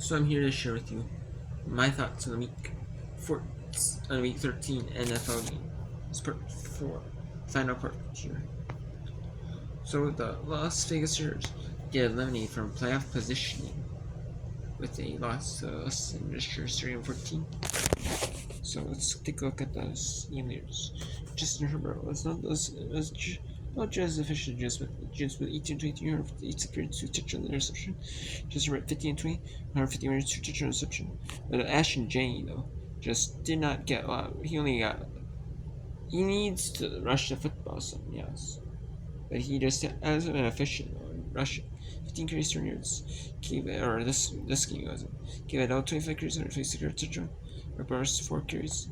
So I'm here to share with you my thoughts on week 13 NFL game. It's part 4, final part here. So the Las Vegas Raiders get eliminated from playoff positioning with a loss to Los Angeles 3-14. So let's take a look at those leaders. Justin Herbert was not just official adjustment. Just with 18-23, 158 yards, 2 touchdowns, interception. Justin Herbert 15-20, 150 yards, 2 touchdowns, interception. But Ashton Janney though just did not get a lot. He needs to rush the football some, yes. But he just hasn't been efficient on rushing. 15 carries, 3 yards. This game wasn't. Gave it out 25 carries, 126 yards, touchdown. Rebar's 4 carries,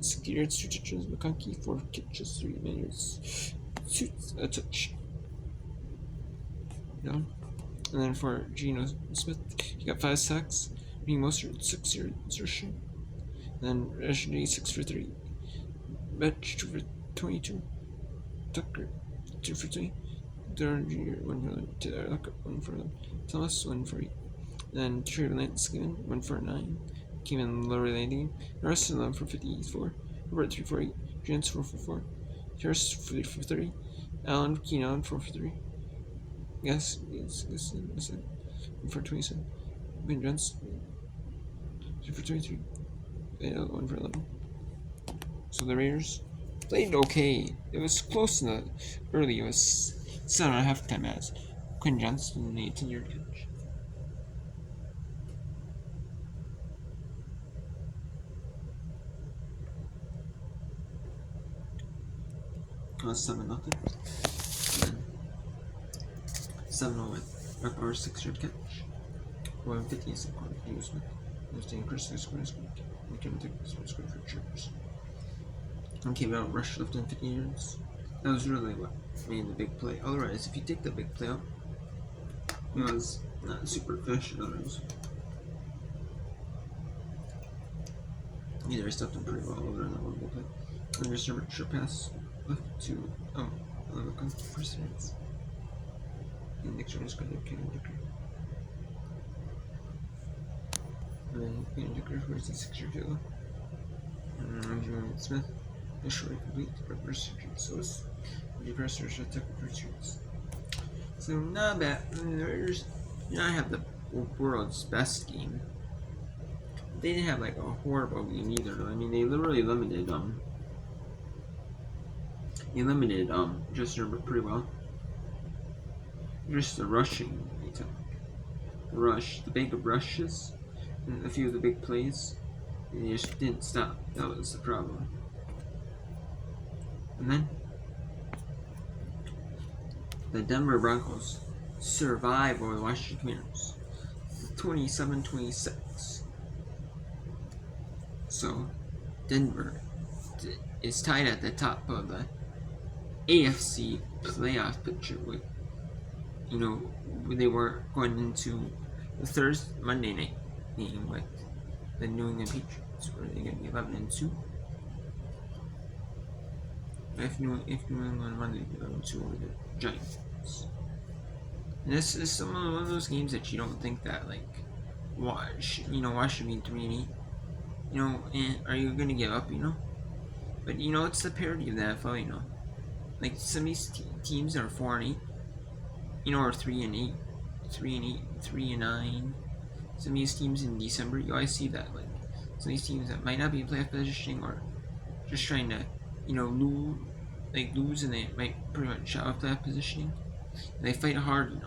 60 yards, 2 touchdowns. McConkey 4 catches, 3 yards, a touch. And then for Geno Smith, he got 5 sacks. Being Mostert 6 yards rushing. And then Rashid 6 for 3. Betch 2 for 22. Tucker 2 for 3. Durham Jr. 1 for 11. 1 for 11. Thomas 1 for 8. Then Trey Lance 1 for 9. Came in lower landing. Russell 11 for 54. Robert 3 for 8. Jens 4 for 4. Harris 3 for 30. Allen Keenan 4 for 3. Yes, 1 for 27. Ben Jones 3 for 23. 1 for 11. So the Raiders played okay. It was close in the early. It was 7.5 time as Quinn Johnson, an 18-yard catch. It was 7-0. 7-0 with Rebar 6-yard catch. 150 is the corner. He was with Chris scored we can take this one score for Chippers. And came out rush left in 50 yards. That was really what made the big play. Otherwise, if you take the big play out, it was not super efficient. Otherwise, either I stepped in pretty well other than that one big play. And there's a short pass left to for seconds. And next one is going to Kenny Dicker. And then Kenny Dicker for his 6-yard field. And Jeremy Smith. A short complete reverse surgery. So it's the pressure should take for shoots. So not bad. The Raiders did not have the world's best game. They didn't have like a horrible game either. I mean, they literally limited Justin Herbert pretty well. Just the rushing they took. The bank of rushes, and a few of the big plays. They just didn't stop. That was the problem. And then the Denver Broncos survive over the Washington Commanders 27-26. So Denver is tied at the top of the AFC playoff picture with, they were going into the Thursday Monday night game with the New England Patriots, where they're going to be 11-2. If New England won, they'd be 11-2 over the Giants. And this is one of those games that you don't think that why should be 3-8? And are you gonna give up? But it's the parody of the NFL. Like some of these teams are 4-8, or 3-8, 3-8, 3-9. Some of these teams in December, you always see that some of these teams that might not be in playoff positioning or just trying to lose, and they might pretty much shut off playoff positioning. And they fight hard,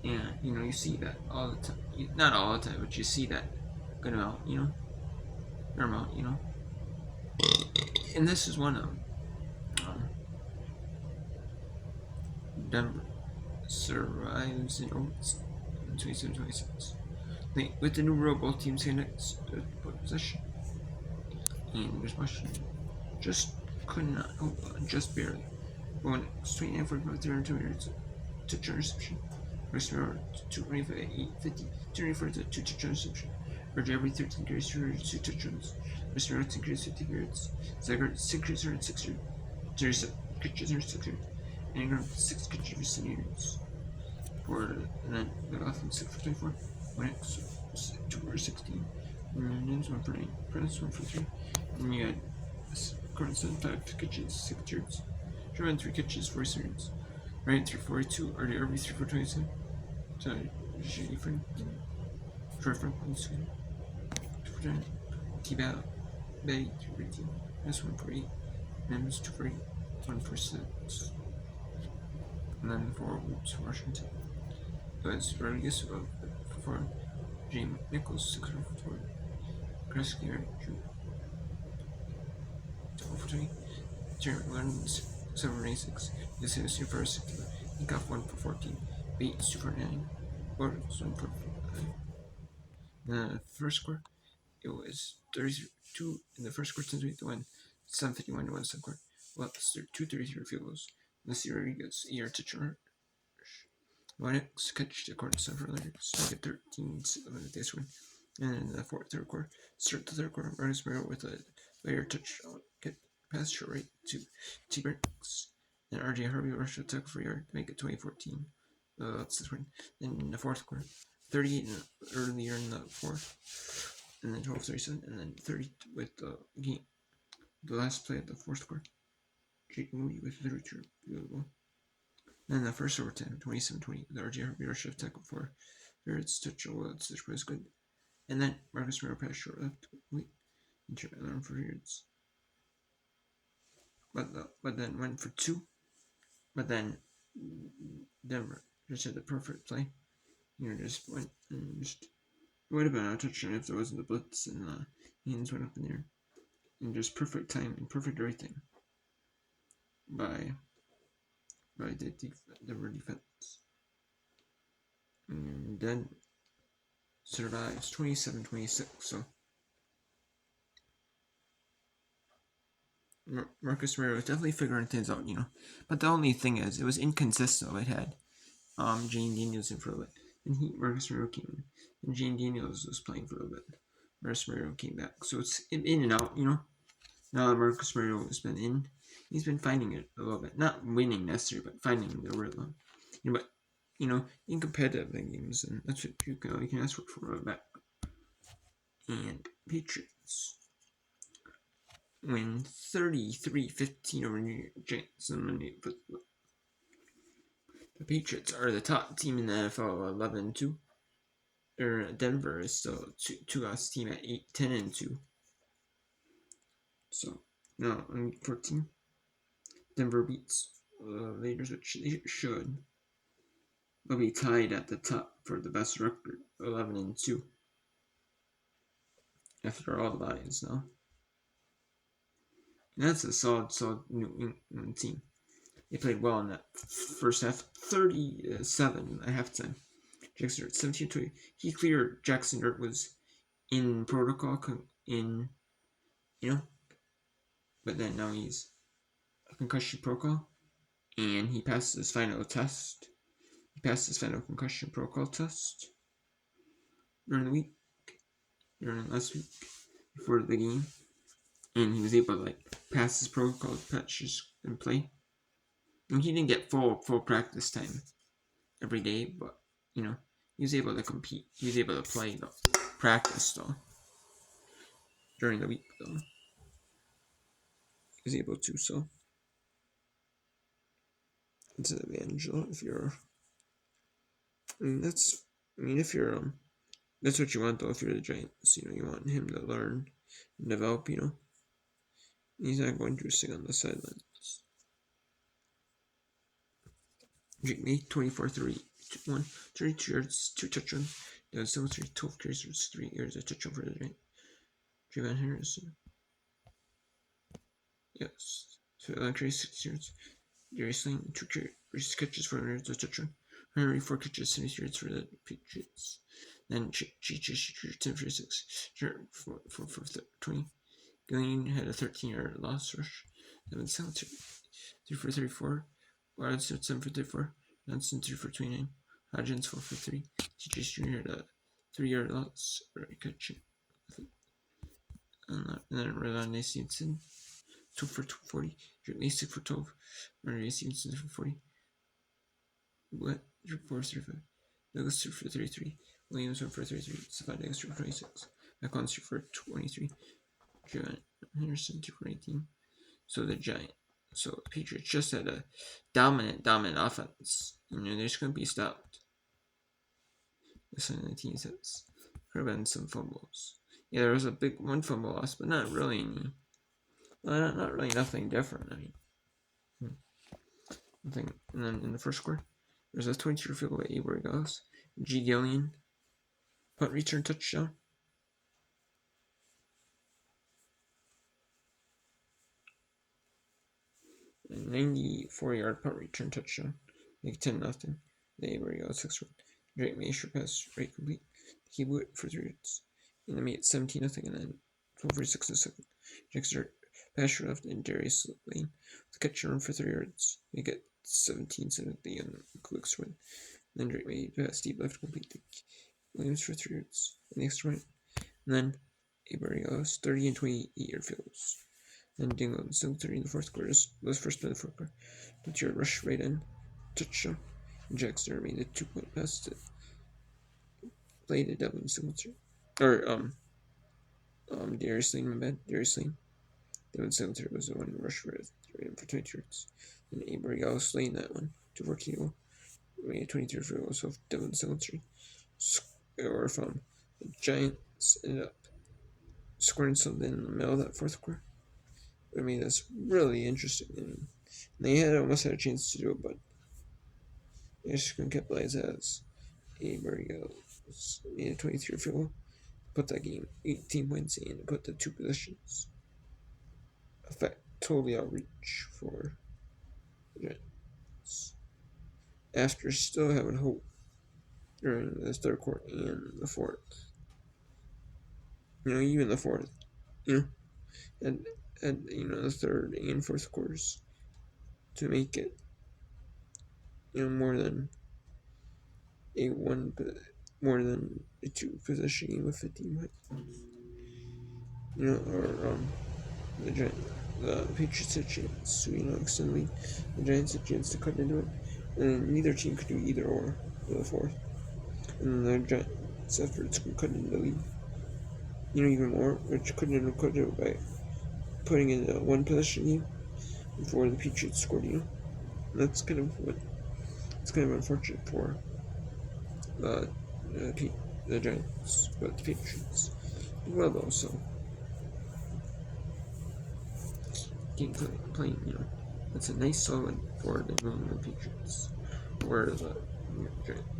and you see that all the time. Not all the time, but you see that good amount, fair amount, And this is one of them. Denver survives in 27-26. With the new rule, both teams can possession. And there's Washington. Just could not hold on, just barely. Going 29-45, 302 yards, touch interception. First round, 225, 850, 224 to 2 touch interception. Roger every 13 carries, 2 touchdowns. First round, 10 carries, 50 yards. Zagart, 6 carries, 106 yards. 37 catches, 106 yards. And 6 catches, 7 yards. And then the offense, 6 for 24. 1x, 2 for 16. Minions 1 for 9. Press 1 for 3. And you had cards 5 catches, 6 yards. Draw 3 catches, 4 yards. Right 3 for 42. RB 3 for 27. Sorry, Shady Friend. Short Friend, 2 for 10. Keep out. Bay 2 for 18. Press 1 for 8. Mims 2 for 8. 1 for 6. And then 4 Whoops, Washington. That's Rodriguez for 4. James Nichols 6 for 4. Kresge 12 for 20. Jeremy Lennon 7 for 86. This is 2 for 60. He got 1 for 14. Bates 2 for 9. Bortles 1 for 5. First score, it was 32 in the first quarter to win. 7:51 to win the second quarter. Well, 2:33 field goals. This year he gets a year to charge. One catch the quarter 7 for later. So get 13 this win. And in the third quarter, start the third quarter, Marcus Mariota with a later touchdown. Get pass short right to T-Rex. And RJ Harvey rushed a tackle for yard to make it 2014. That's the win. Then in the fourth quarter, 38 earlier in the fourth, and then 12:37, and then 30 with the game. The last play of the fourth quarter, Jake Moody with 32 field goal. And the first overtime, 27-20, the RJ Harvey rushed a tackle for Barrett's touchdown. Well, this was good. And then Marcus Mariota passed short left, complete, and turned around for yards. But then went for 2. But then Denver just had the perfect play. Just went and just would have been a touchdown if there wasn't the blitz and hands went up in the air. And just perfect time and perfect everything by the Denver defense. And then survives 27-26. So Marcus Mariota was definitely figuring things out, But the only thing is, it was inconsistent. It had Jane Daniels in for a bit. And Marcus Mariota came in. And Jane Daniels was playing for a little bit. Marcus Mariota came back. So it's in and out, Now that Marcus Mariota has been in, he's been finding it a little bit. Not winning necessarily, but finding the rhythm. But, in competitive games, and that's what you can ask for a back. And Patriots win 33-15 over New York Giants on Monday. But the Patriots are the top team in the NFL, 11-2. Denver is still two loss team at 10-2. So now in week 14, Denver beats Raiders, which they should. They'll be tied at the top for the best record, 11-2. After all the buys now. And that's a solid New England team. They played well in that first half. 37 at halftime. Jackson Dirt 17-20. He cleared Jackson Dirt was in protocol but then now he's a concussion protocol, and he passed his final test. He passed his final concussion protocol test during last week before the game, and he was able to pass his protocol patches and play. And he didn't get full practice time every day, but he was able to compete. He was able to play practice though during the week though. He was able to, so it's an advantage though if you're. If you're that's what you want though if you're the Giants. You want him to learn and develop. He's not going to sing on the sidelines. Jake May 24-3, 32 yards, 2 touchdowns. Devin Singletary 12 carries, 3 yards, a touchdown for the Giants. Javon Harrison. Yes. So 11 carries, 6 yards. Darius Slayton 2 catches, 4 yards, a touchdown. Henry 4 catches, 70 yards for the Patriots. Then Cheech 10 for 6. 4 for 20. Gillian had a 13-yard loss rush. Devin Singletary 3 for 34. Watson 7 for 34. Johnson 3 for 29. Hodgins 4 for 3. TJ Jr. had a 3-yard loss catch. And then Rolando Stevenson 2 for 240. Jeremy 6 for 12. Rolando Stevenson for 40. What? 4 35. Douglas 2 for 33. Williams went for 33. Stephon Diggs for 26. Mequon for 23. John Henderson 2 for 18. So the Patriots just had a dominant offense. They're just going to be stopped. That's what the team says. Could have been some fumbles. Yeah, there was a big one fumble loss, but not really any. Well, not really nothing different. I mean, nothing. And then in the first quarter, there's a 22 field goal by Avery Goss. G. Gillian, punt return touchdown. A 94-yard punt return touchdown. Make 10-0. Avery Goss 6-1. Drake Masher pass right complete. He blew it for 3 yards. And then made it 17-0, and then 12-46 in the second. Dexter pass left, and Darius Lane with a catch and run for 3 yards. They get 17-7 at the end. Clicks win. And then Drake made pass deep left complete to Williams for 3 yards. And the extra point. And then Avery Goss 30 and 28-yard field goals. Then Dingle and Singletary in the fourth quarter. Was first play in the fourth quarter. 20-yard rush right in. Touchdown. And Jackson made a 2-point pass to play to Devin Singletary. Or, Darius Lane, my bad. Darius Lane. Devin Singletary was the one who rushed right in for 20 yards. And Avery Goss Lane that one. 2-4 KO. Made a 23 field goal. So Devin Singletary. Or from the Giants ended up scoring something in the middle of that fourth quarter. I mean, that's really interesting. I mean, they almost had a chance to do it, but they just couldn't capitalize as Avery Goss made a 23 field goal. Put that game 18 points in, put the 2 positions. Effect totally outreach for the Giants. After still having hope during the third quarter and the fourth. Even the fourth. And the third and fourth quarters to make it, more than a 2 possession game with 15 points. The Patriots had a chance to, extend the lead. The Giants had a chance to cut into it, and neither team could do either or for the fourth. And then the Giants efforts could cut into the lead, even more, which couldn't have cut it by putting in a 1 possession game before the Patriots scored. And that's kind of unfortunate for the Giants, but the Patriots did well though. So playing, that's a nice solid for the New England Patriots or the Giants.